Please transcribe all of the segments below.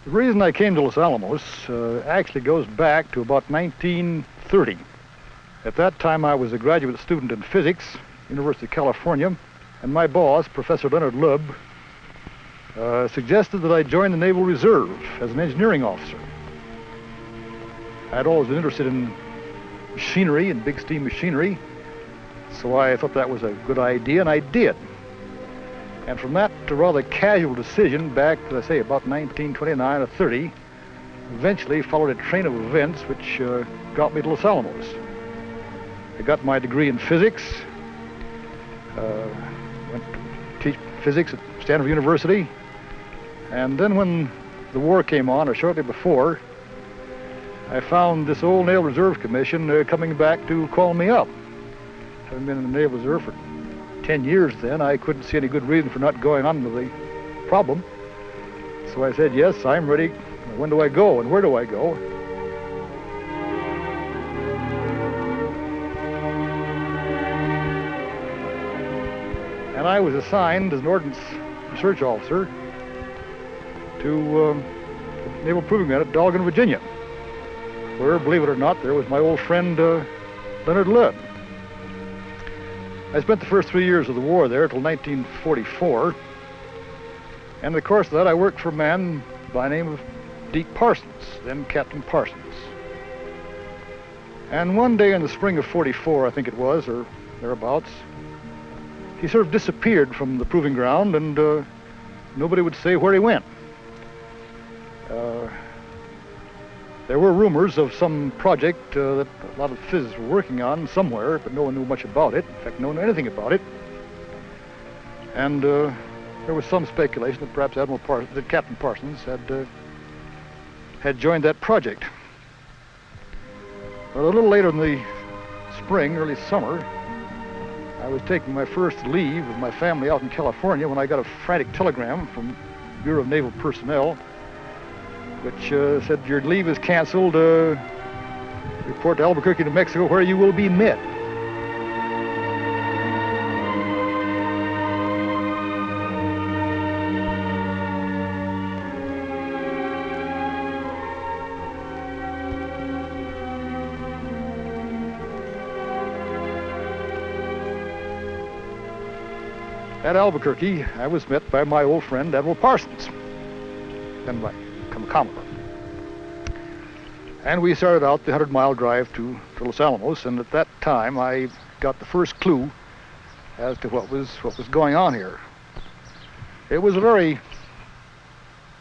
The reason I came to Los Alamos actually goes back to about 1930. At that time, I was a graduate student in physics, University of California, and my boss, Professor Leonard Lubb, suggested that I join the Naval Reserve as an engineering officer. I'd always been interested in machinery and big steam machinery, so I thought that was a good idea, and I did. And from that rather casual decision back, as I say, about 1929 or 30, eventually followed a train of events which got me to Los Alamos. I got my degree in physics, went to teach physics at Stanford University, and then when the war came on, or shortly before, I found this old Naval Reserve Commission coming back to call me up. Having been in the Naval Reserve for 10 years then, I couldn't see any good reason for not going on with the problem. So I said, yes, I'm ready. When do I go and where do I go? And I was assigned as an ordnance research officer to the Naval Proving Ground at Dahlgren, Virginia, where, believe it or not, there was my old friend Leonard Lubb. I spent the first 3 years of the war there till 1944, and in the course of that I worked for a man by the name of Deke Parsons, then Captain Parsons. And one day in the spring of '44, I think it was, or thereabouts, he sort of disappeared from the proving ground, and nobody would say where he went. There were rumors of some project that a lot of physicists were working on somewhere, but no one knew much about it. In fact, no one knew anything about it. And there was some speculation that perhaps that Captain Parsons had joined that project. But a little later in the spring, early summer, I was taking my first leave with my family out in California when I got a frantic telegram from Bureau of Naval Personnel, which said, your leave is canceled. Report to Albuquerque, New Mexico, where you will be met. At Albuquerque, I was met by my old friend, Admiral Parsons, then by Commodore. And we started out the 100-mile drive to Los Alamos, and at that time I got the first clue as to what was going on here. It was a very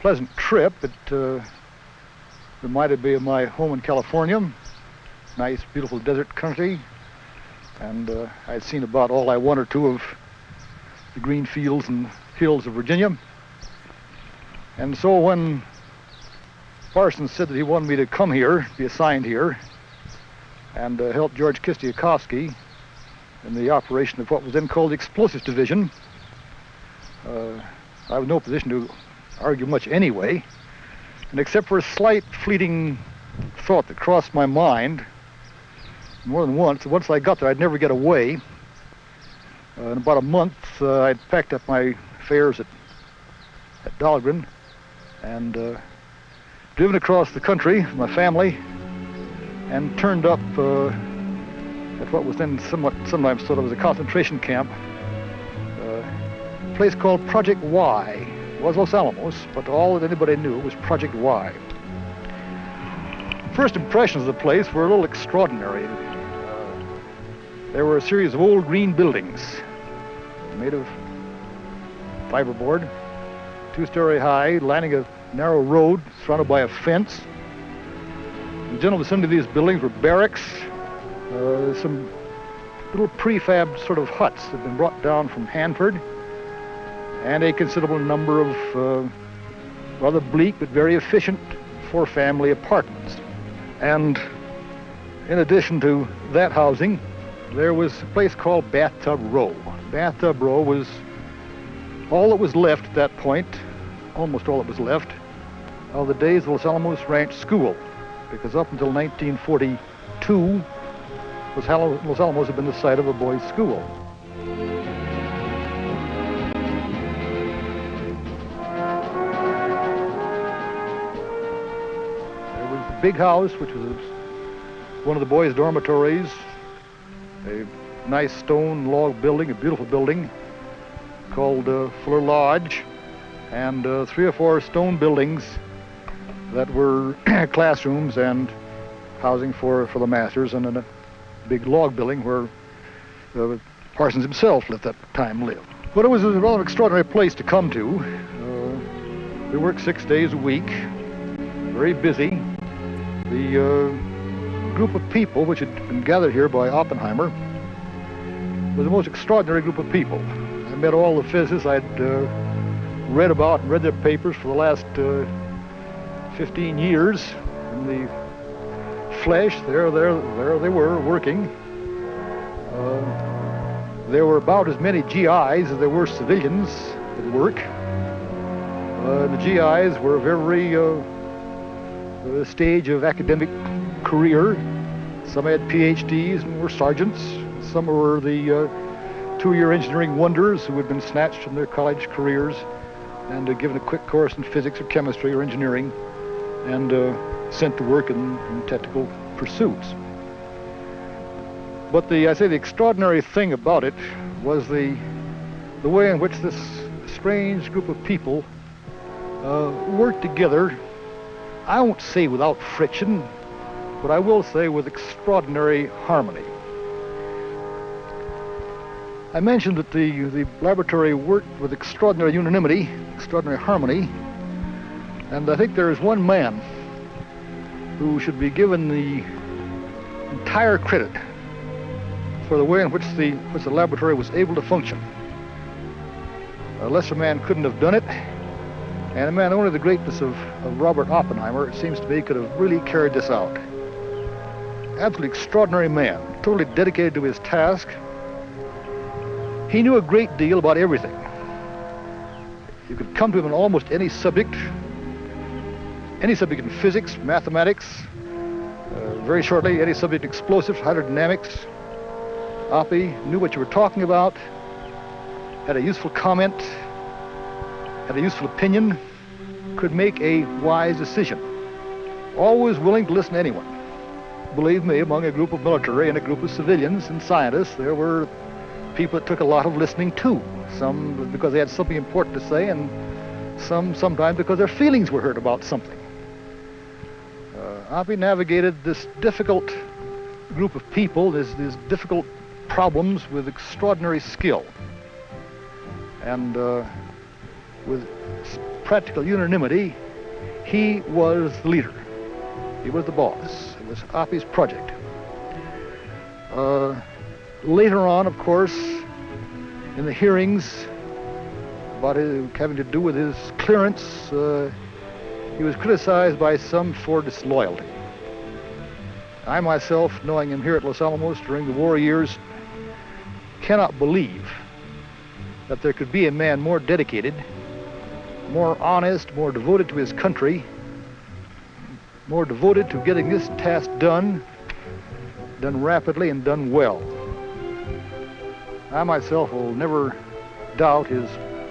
pleasant trip. It reminded me of my home in California, nice, beautiful desert country, and I'd seen about all I wanted to of the green fields and hills of Virginia. And so when Parsons said that he wanted me to come here, be assigned here, and help George Kistiakowsky in the operation of what was then called the Explosives Division, I was in no position to argue much anyway, and except for a slight fleeting thought that crossed my mind more than once. Once I got there, I'd never get away. In about a month, I'd packed up my affairs at Dahlgren and driven across the country with my family and turned up at what was then sometimes thought of as a concentration camp, a place called Project Y. It was Los Alamos, but all that anybody knew was Project Y. First impressions of the place were a little extraordinary. There were a series of old green buildings made of fiberboard, 2-story high, lining a narrow road surrounded by a fence. In the general vicinity of these buildings were barracks, some little prefab sort of huts that had been brought down from Hanford, and a considerable number of rather bleak but very efficient 4-family apartments. And in addition to that housing, there was a place called Bathtub Row. Bathtub Row was all that was left at that point, almost all that was left, of the days of the Los Alamos Ranch School, because up until 1942, Los Alamos had been the site of a boys' school. big house, which was one of the boys' dormitories, a nice stone log building, a beautiful building called Fuller Lodge, and 3 or 4 stone buildings that were classrooms and housing for the masters, and then a big log building where Parsons himself at that time lived. But it was a rather extraordinary place to come to. We worked 6 days a week, very busy. The group of people which had been gathered here by Oppenheimer was the most extraordinary group of people. I met all the physicists I'd read about and read their papers for the last 15 years in the flesh. There they were working. There were about as many GIs as there were civilians at work. The GIs were a very stage of academic career. Some had PhDs and were sergeants. Some were the 2-year engineering wonders who had been snatched from their college careers and given a quick course in physics or chemistry or engineering and sent to work in technical pursuits. But the extraordinary thing about it was the way in which this strange group of people worked together. I won't say without friction, but I will say with extraordinary harmony. I mentioned that the laboratory worked with extraordinary unanimity, extraordinary harmony, and I think there is one man who should be given the entire credit for the way in which the laboratory was able to function. A lesser man couldn't have done it, and a man only the greatness of Robert Oppenheimer, it seems to me, could have really carried this out. Absolutely extraordinary man, totally dedicated to his task. He knew a great deal about everything. You could come to him on almost any subject in physics, mathematics, very shortly, any subject in explosives, hydrodynamics. Oppie knew what you were talking about, had a useful comment, had a useful opinion, could make a wise decision. Always willing to listen to anyone. Believe me, among a group of military and a group of civilians and scientists, there were people that took a lot of listening to. Some because they had something important to say, and sometimes because their feelings were hurt about something. Oppie navigated this difficult group of people, these difficult problems with extraordinary skill. And with practical unanimity, he was the leader. He was the boss. It was Oppie's project. Later on, of course, in the hearings about having to do with his clearance, he was criticized by some for disloyalty. I myself, knowing him here at Los Alamos during the war years, cannot believe that there could be a man more dedicated, more honest, more devoted to his country, more devoted to getting this task done rapidly and done well. I myself will never doubt his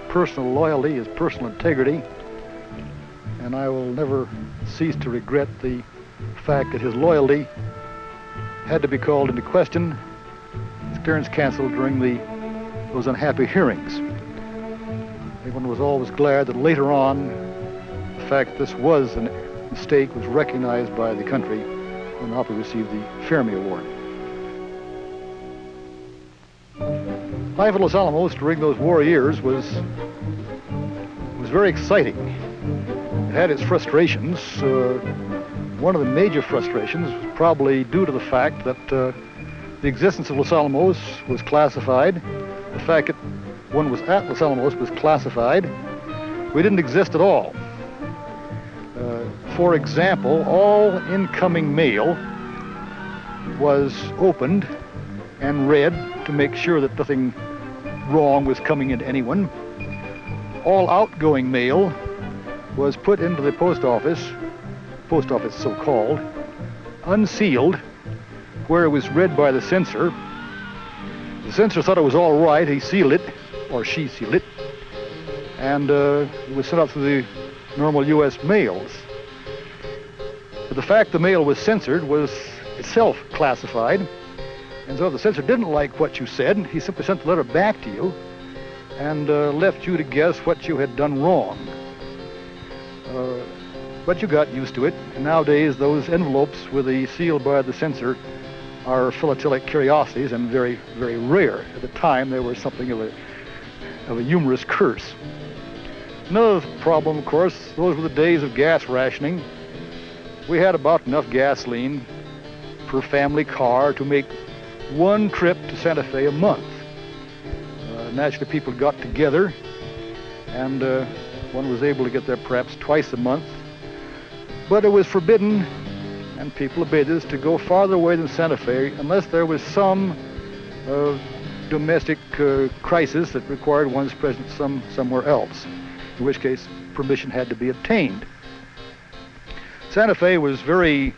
personal loyalty, his personal integrity, and I will never cease to regret the fact that his loyalty had to be called into question, his clearance canceled during those unhappy hearings. Everyone was always glad that later on the fact that this was a mistake was recognized by the country when Oppie received the Fermi Award. Life at Los Alamos during those war years was very exciting. It had its frustrations. One of the major frustrations was probably due to the fact that the existence of Los Alamos was classified. The fact that one was at Los Alamos was classified. We didn't exist at all. For example, all incoming mail was opened and read to make sure that nothing wrong was coming into anyone. All outgoing mail was put into the post office so-called, unsealed, where it was read by the censor. The censor thought it was all right. He sealed it, or she sealed it, and it was sent out through the normal U.S. mails. But the fact the mail was censored was itself classified. And so if the censor didn't like what you said, he simply sent the letter back to you and left you to guess what you had done wrong. But you got used to it, and nowadays those envelopes with the seal by the censor are philatelic curiosities and very, very rare. At the time, they were something of a humorous curse. Another problem, of course, those were the days of gas rationing. We had about enough gasoline per family car to make one trip to Santa Fe a month. Naturally, people got together, and one was able to get there perhaps twice a month. But it was forbidden, and people obeyed this, to go farther away than Santa Fe unless there was some domestic crisis that required one's presence somewhere else, in which case permission had to be obtained. Santa Fe was very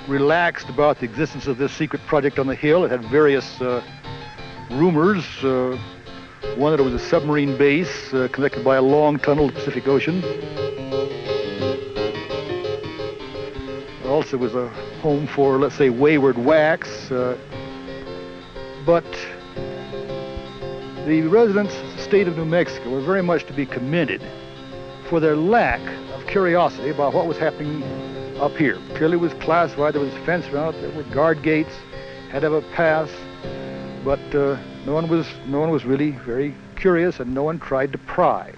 relaxed about the existence of this secret project on the hill. It had various rumors. One that it was a submarine base connected by a long tunnel to the Pacific Ocean. Also was a home for, let's say, wayward wax. But the residents of the state of New Mexico were very much to be commended for their lack of curiosity about what was happening up here. Clearly it was classified, there was a fence around it, there were guard gates, had to have a pass, but no one was really very curious, and no one tried to pry.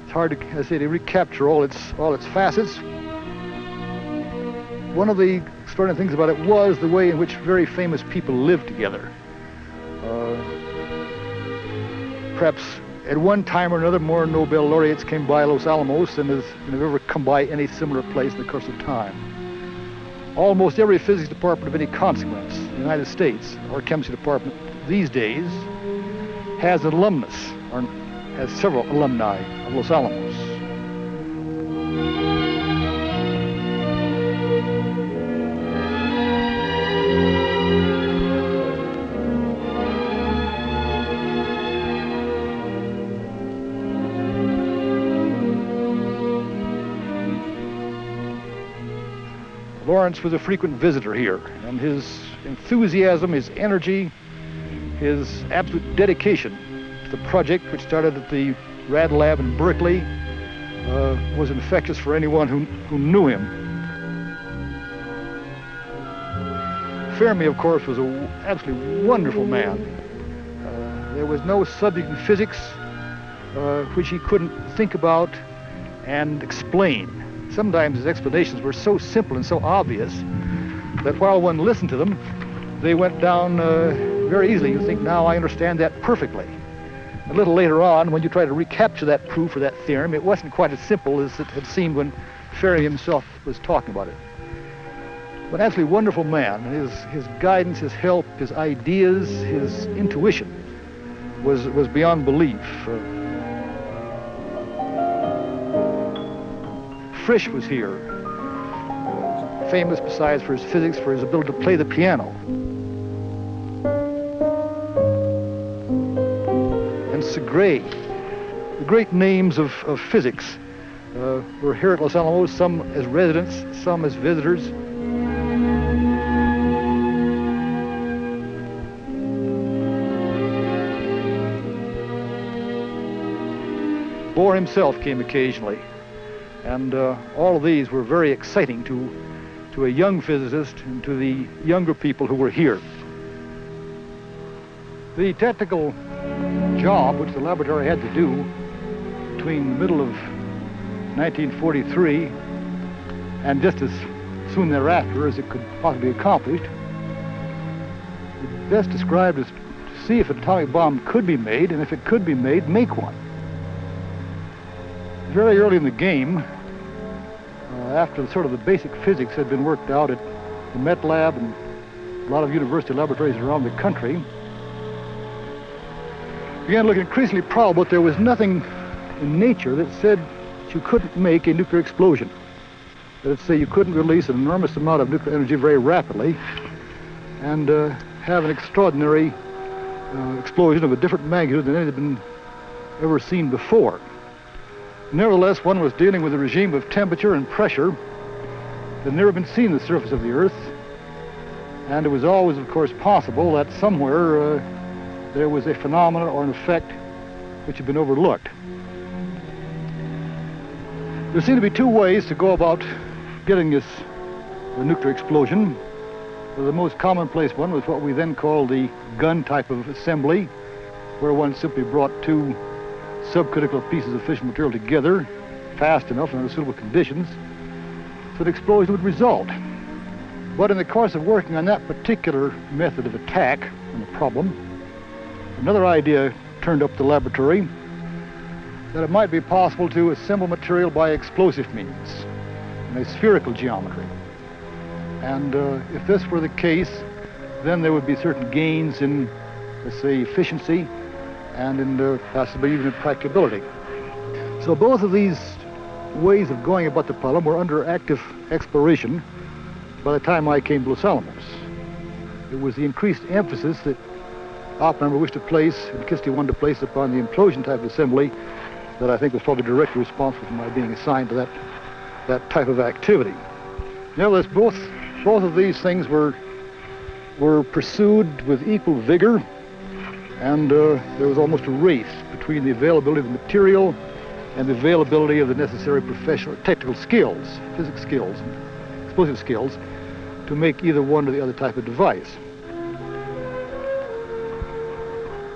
It's hard to, as I say, to recapture all its facets. One of the extraordinary things about it was the way in which very famous people lived together. Perhaps at one time or another, more Nobel laureates came by Los Alamos than have ever come by any similar place in the course of time. Almost every physics department of any consequence in the United States, or chemistry department these days, has an alumnus, or has several alumni of Los Alamos. Lawrence was a frequent visitor here, and his enthusiasm, his energy, his absolute dedication to the project, which started at the Rad Lab in Berkeley, was infectious for anyone who knew him. Fermi, of course, was an absolutely wonderful man. There was no subject in physics which he couldn't think about and explain. Sometimes his explanations were so simple and so obvious that while one listened to them, they went down very easily. You think, now I understand that perfectly. A little later on, when you try to recapture that proof or that theorem, it wasn't quite as simple as it had seemed when Fermi himself was talking about it. But an absolutely wonderful man. His guidance, his help, his ideas, his intuition was beyond belief. Frisch was here, famous besides for his physics, for his ability to play the piano. And Segre, the great names of physics, were here at Los Alamos, some as residents, some as visitors. Bohr himself came occasionally. And all of these were very exciting to a young physicist and to the younger people who were here. The technical job which the laboratory had to do between the middle of 1943 and just as soon thereafter as it could possibly be accomplished, is best described as to see if an atomic bomb could be made, and if it could be made, make one. Very early in the game, after sort of the basic physics had been worked out at the Met Lab and a lot of university laboratories around the country, began looking increasingly probable that there was nothing in nature that said that you couldn't make a nuclear explosion. That is to say, you couldn't release an enormous amount of nuclear energy very rapidly and have an extraordinary explosion of a different magnitude than any had been ever seen before. Nevertheless, one was dealing with a regime of temperature and pressure had never been seen on the surface of the Earth, and it was always, of course, possible that somewhere there was a phenomenon or an effect which had been overlooked. There seemed to be two ways to go about getting this nuclear explosion. The most commonplace one was what we then called the gun type of assembly, where one simply brought two subcritical pieces of fission material together fast enough and under suitable conditions so the explosion would result. But in the course of working on that particular method of attack on the problem, another idea turned up the laboratory, that it might be possible to assemble material by explosive means in a spherical geometry. And if this were the case, then there would be certain gains in, let's say, efficiency and in possibly even in practicability. So both of these ways of going about the problem were under active exploration by the time I came to Los Alamos. It was the increased emphasis that Oppenheimer wished to place, and Kinsey wanted to place upon the implosion type of assembly, that I think was probably directly responsible for my being assigned to that type of activity. Nevertheless, both of these things were pursued with equal vigor, and there was almost a race between the availability of the material and the availability of the necessary professional technical skills, physics skills, and explosive skills, to make either one or the other type of device.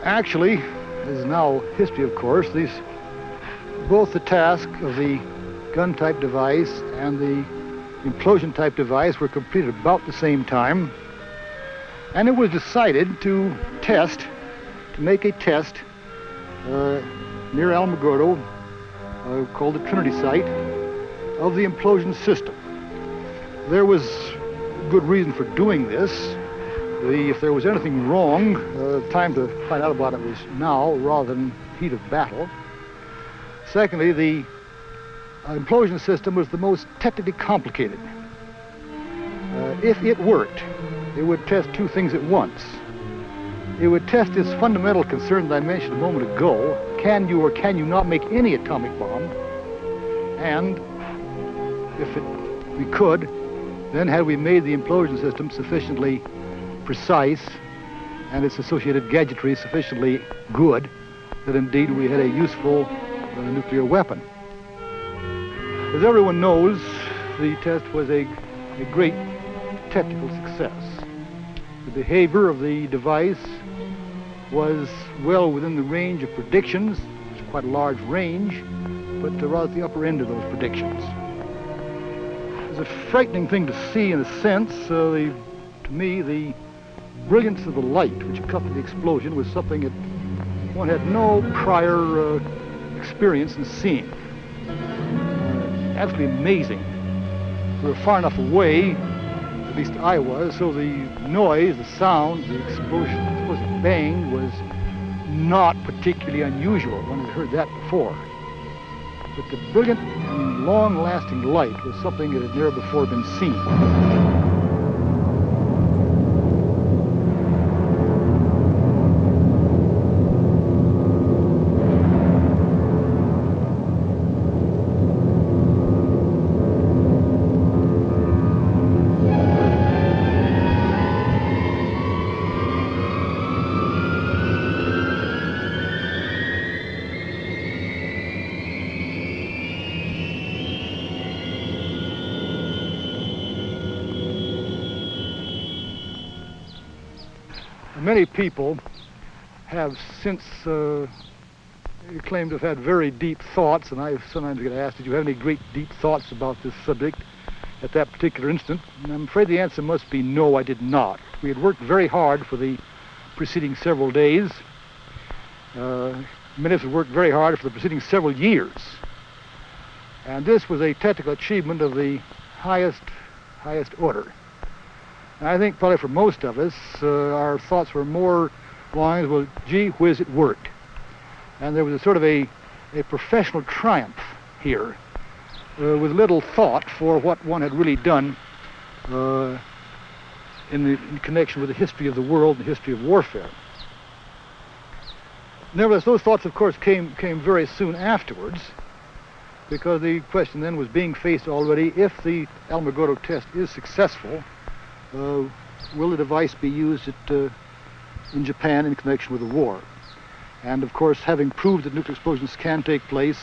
Actually, this is now history, of course, both the task of the gun-type device and the implosion-type device were completed about the same time, and it was decided to make a test near Alamogordo, called the Trinity site, of the implosion system. There was good reason for doing this. If there was anything wrong, time to find out about it was now rather than heat of battle. Secondly, the implosion system was the most technically complicated. If it worked, it would test two things at once. It would test this fundamental concern that I mentioned a moment ago: can you or can you not make any atomic bomb? And if we could, then had we made the implosion system sufficiently precise and its associated gadgetry sufficiently good, that indeed we had a useful nuclear weapon. As everyone knows, the test was a great technical success. The behavior of the device was well within the range of predictions. It's quite a large range, but rather at the upper end of those predictions. It was a frightening thing to see, in a sense. To me, the brilliance of the light which accompanied the explosion was something that one had no prior experience in seeing. Absolutely amazing. We were far enough away, at least I was, so the noise, the sound, the explosion, the bang was not particularly unusual. One had heard that before. But the brilliant and long-lasting light was something that had never before been seen. Many people have since claimed to have had very deep thoughts, and I sometimes get asked, did you have any great deep thoughts about this subject at that particular instant? And I'm afraid the answer must be no, I did not. We had worked very hard for the preceding several days. Many of us had worked very hard for the preceding several years. And this was a technical achievement of the highest order. And I think probably for most of us, our thoughts were more lines, well, gee whiz, it worked. And there was a sort of a professional triumph here, with little thought for what one had really done in connection with the history of the world and the history of warfare. Nevertheless, those thoughts, of course, came very soon afterwards. because the question then was being faced already: if the Alamogordo test is successful, will the device be used in Japan in connection with the war? And of course, having proved that nuclear explosions can take place,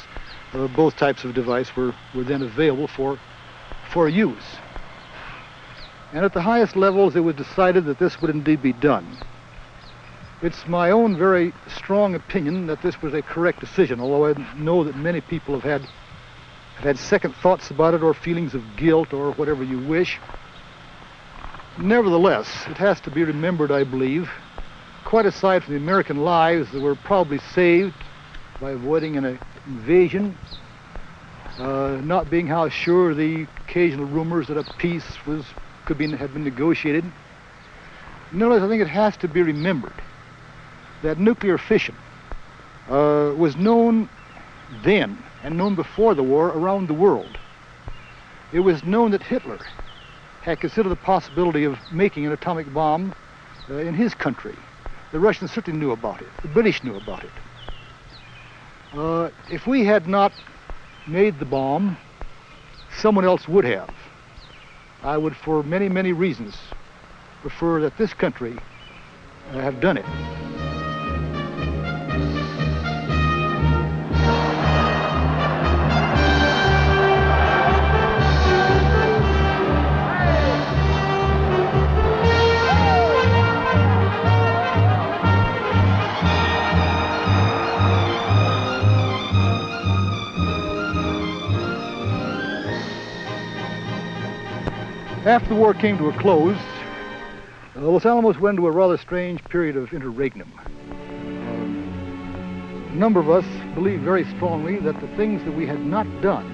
both types of device were then available for use. And at the highest levels, it was decided that this would indeed be done. It's my own very strong opinion that this was a correct decision, although I know that many people have had second thoughts about it, or feelings of guilt, or whatever you wish. Nevertheless, it has to be remembered, I believe, quite aside from the American lives that were probably saved by avoiding an invasion, not being how sure the occasional rumors that a peace had been negotiated. Nevertheless, I think it has to be remembered that nuclear fission was known then and known before the war around the world. It was known that Hitler had considered the possibility of making an atomic bomb in his country. The Russians certainly knew about it. The British knew about it. If we had not made the bomb, someone else would have. I would, for many, many reasons, prefer that this country have done it. After the war came to a close, Los Alamos went into a rather strange period of interregnum. A number of us believe very strongly that the things that we had not done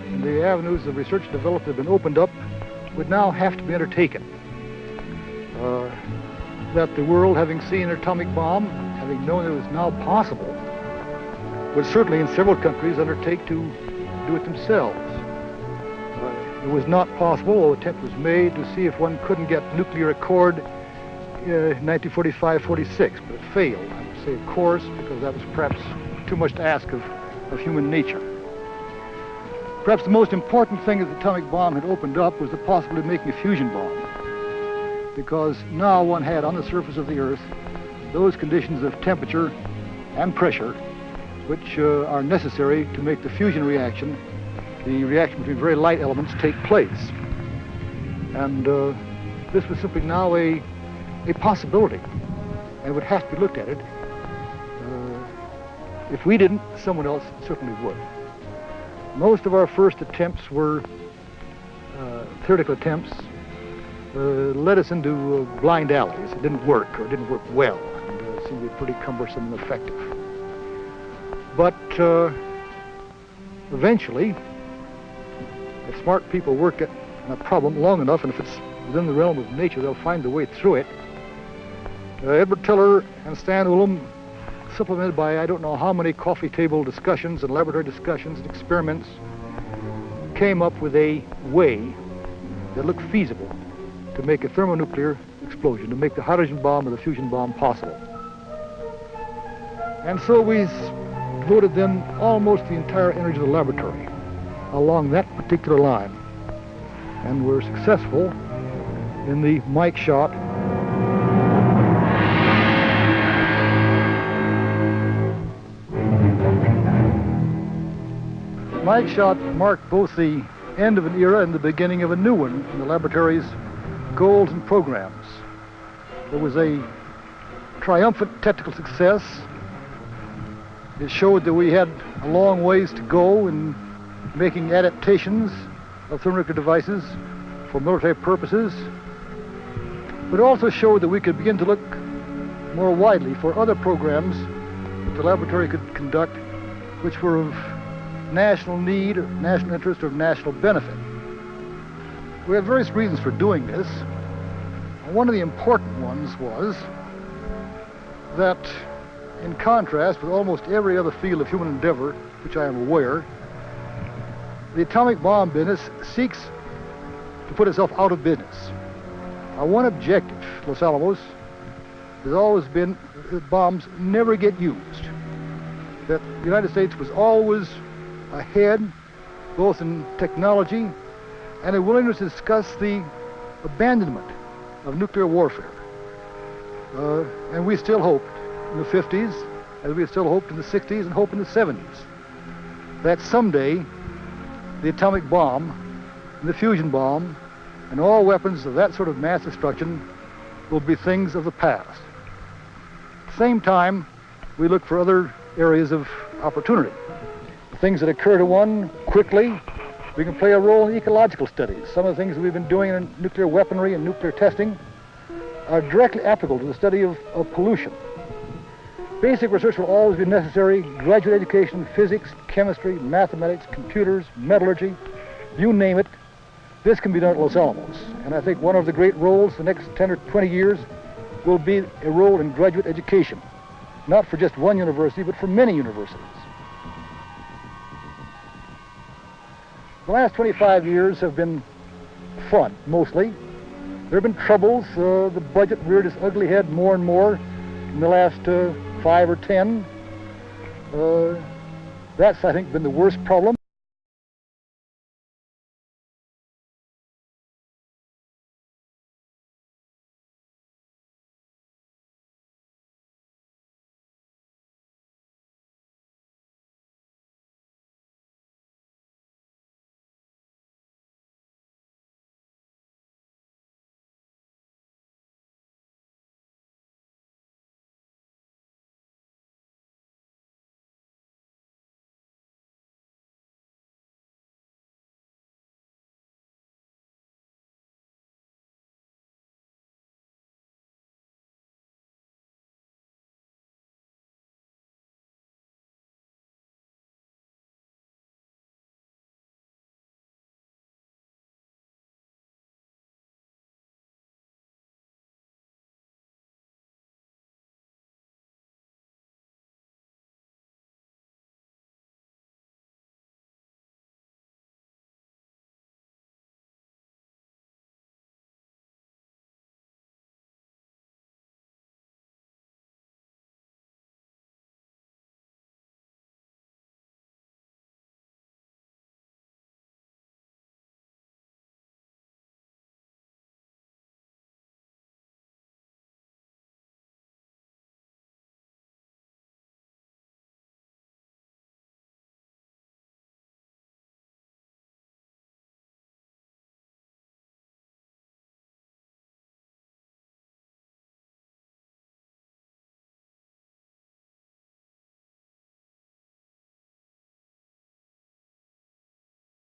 and the avenues of research and development that have been opened up would now have to be undertaken. That the world, having seen an atomic bomb, having known it was now possible, would certainly in several countries undertake to do it themselves. It was not possible, although an attempt was made to see if one couldn't get nuclear accord in 1945-46, but it failed. I would say, of course, because that was perhaps too much to ask of human nature. Perhaps the most important thing that the atomic bomb had opened up was the possibility of making a fusion bomb, because now one had on the surface of the Earth those conditions of temperature and pressure which are necessary to make the fusion reaction, the reaction between very light elements, take place. And this was simply now a possibility, and would have to be looked at it. If we didn't, someone else certainly would. Most of our first attempts were theoretical attempts, led us into blind alleys. It didn't work, or it didn't work well, and seemed to be pretty cumbersome and effective. But eventually, if smart people work at a problem long enough, and if it's within the realm of nature, they'll find their way through it. Edward Teller and Stan Ullum, supplemented by I don't know how many coffee table discussions and laboratory discussions and experiments, came up with a way that looked feasible to make a thermonuclear explosion, to make the hydrogen bomb or the fusion bomb possible. And so we devoted then almost the entire energy of the laboratory along that particular line, and were successful in the Mike shot. Mike shot marked both the end of an era and the beginning of a new one in the laboratory's goals and programs. There was a triumphant technical success. It showed that we had a long ways to go in making adaptations of thermonuclear devices for military purposes, but it also showed that we could begin to look more widely for other programs that the laboratory could conduct which were of national need, or national interest, or of national benefit. We had various reasons for doing this. One of the important ones was that, in contrast with almost every other field of human endeavor, which I am aware, the atomic bomb business seeks to put itself out of business. Our one objective, Los Alamos, has always been that bombs never get used, that the United States was always ahead, both in technology and a willingness to discuss the abandonment of nuclear warfare. And we still hoped in the 50s, as we still hoped in the 60s and hope in the 70s, that someday the atomic bomb and the fusion bomb and all weapons of that sort of mass destruction will be things of the past. At the same time, we look for other areas of opportunity. The things that occur to one quickly, we can play a role in ecological studies. Some of the things that we've been doing in nuclear weaponry and nuclear testing are directly applicable to the study of pollution. Basic research will always be necessary. Graduate education in physics, chemistry, mathematics, computers, metallurgy, you name it. This can be done at Los Alamos. And I think one of the great roles the next 10 or 20 years will be a role in graduate education. Not for just one university, but for many universities. The last 25 years have been fun, mostly. There have been troubles. The budget reared its ugly head more and more in the last 5 or 10. That's, I think, been the worst problem.